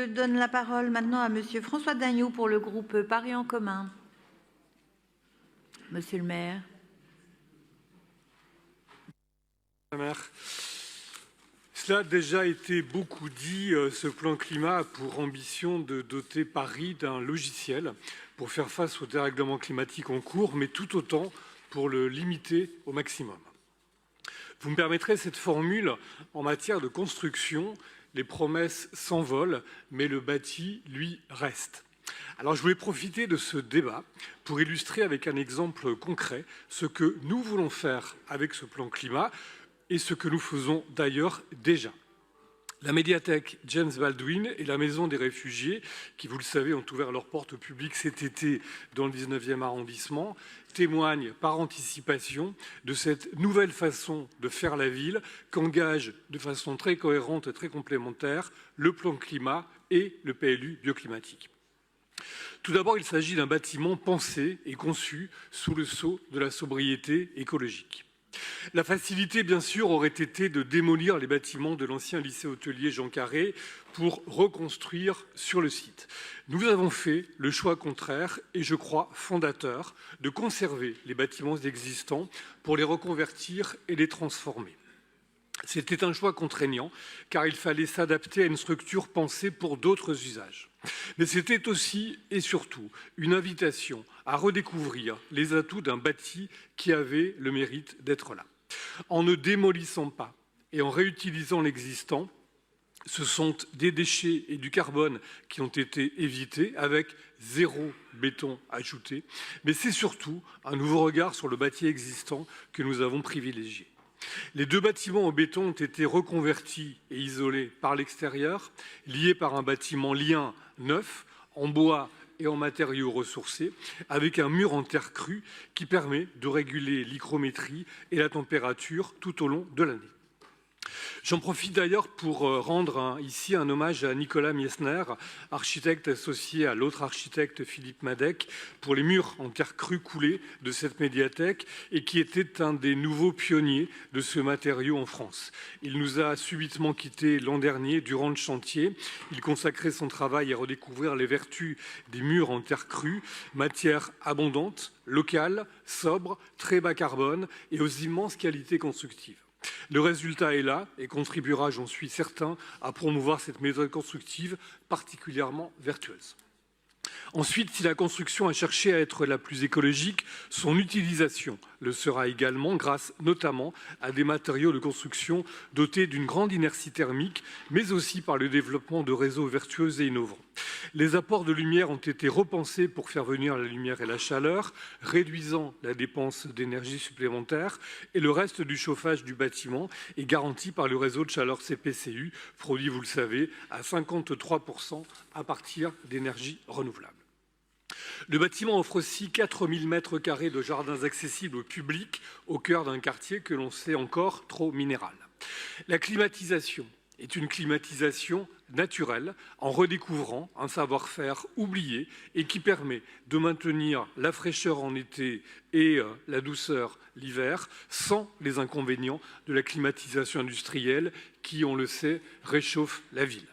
Je donne la parole maintenant à Monsieur François Dagnou pour le groupe Paris en commun. Monsieur le maire. Madame la maire, cela a déjà été beaucoup dit, ce plan climat a pour ambition de doter Paris d'un logiciel pour faire face au dérèglement climatique en cours, mais tout autant pour le limiter au maximum. Vous me permettrez cette formule en matière de construction, les promesses s'envolent, mais le bâti, lui, reste. Alors je voulais profiter de ce débat pour illustrer avec un exemple concret ce que nous voulons faire avec ce plan climat et ce que nous faisons d'ailleurs déjà. La médiathèque James Baldwin et la Maison des réfugiés, qui, vous le savez, ont ouvert leurs portes au public cet été dans le 19e arrondissement, témoignent par anticipation de cette nouvelle façon de faire la ville qu'engagent de façon très cohérente et très complémentaire le plan climat et le PLU bioclimatique. Tout d'abord, il s'agit d'un bâtiment pensé et conçu sous le sceau de la sobriété écologique. La facilité, bien sûr, aurait été de démolir les bâtiments de l'ancien lycée hôtelier Jean Carré pour reconstruire sur le site. Nous avons fait le choix contraire et je crois fondateur de conserver les bâtiments existants pour les reconvertir et les transformer. C'était un choix contraignant car il fallait s'adapter à une structure pensée pour d'autres usages. Mais c'était aussi et surtout une invitation à redécouvrir les atouts d'un bâti qui avait le mérite d'être là. En ne démolissant pas et en réutilisant l'existant, ce sont des déchets et du carbone qui ont été évités avec 0 béton ajouté, mais c'est surtout un nouveau regard sur le bâti existant que nous avons privilégié. Les 2 bâtiments en béton ont été reconvertis et isolés par l'extérieur, liés par un bâtiment lien neuf, en bois et en matériaux ressourcés, avec un mur en terre crue qui permet de réguler l'hygrométrie et la température tout au long de l'année. J'en profite d'ailleurs pour rendre ici un hommage à Nicolas Miesner, architecte associé à l'autre architecte Philippe Madec, pour les murs en terre crue coulés de cette médiathèque et qui était un des nouveaux pionniers de ce matériau en France. Il nous a subitement quittés l'an dernier durant le chantier. Il consacrait son travail à redécouvrir les vertus des murs en terre crue, matière abondante, locale, sobre, très bas carbone et aux immenses qualités constructives. Le résultat est là et contribuera, j'en suis certain, à promouvoir cette méthode constructive particulièrement vertueuse. Ensuite, si la construction a cherché à être la plus écologique, son utilisation le sera également grâce notamment à des matériaux de construction dotés d'une grande inertie thermique, mais aussi par le développement de réseaux vertueux et innovants. Les apports de lumière ont été repensés pour faire venir la lumière et la chaleur, réduisant la dépense d'énergie supplémentaire, et le reste du chauffage du bâtiment est garanti par le réseau de chaleur CPCU, produit, vous le savez, à 53% à partir d'énergie renouvelable. Le bâtiment offre aussi 4000 m² de jardins accessibles au public au cœur d'un quartier que l'on sait encore trop minéral. La climatisation est une climatisation naturelle en redécouvrant un savoir-faire oublié et qui permet de maintenir la fraîcheur en été et la douceur l'hiver sans les inconvénients de la climatisation industrielle qui, on le sait, réchauffe la ville.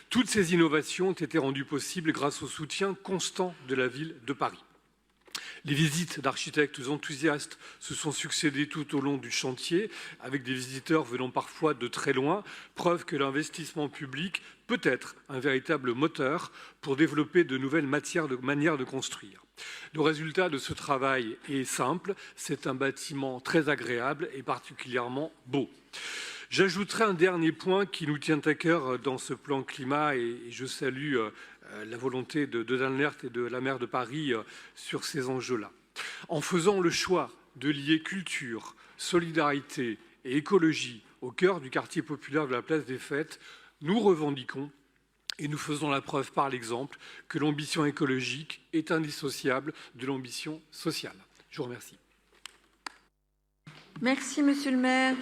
Toutes ces innovations ont été rendues possibles grâce au soutien constant de la ville de Paris. Les visites d'architectes enthousiastes se sont succédées tout au long du chantier, avec des visiteurs venant parfois de très loin, preuve que l'investissement public peut être un véritable moteur pour développer de nouvelles manières de construire. Le résultat de ce travail est simple, c'est un bâtiment très agréable et particulièrement beau. J'ajouterai un dernier point qui nous tient à cœur dans ce plan climat et je salue la volonté de Dan Lert et de la maire de Paris sur ces enjeux-là. En faisant le choix de lier culture, solidarité et écologie au cœur du quartier populaire de la Place des Fêtes, nous revendiquons et nous faisons la preuve par l'exemple que l'ambition écologique est indissociable de l'ambition sociale. Je vous remercie. Merci, monsieur le maire.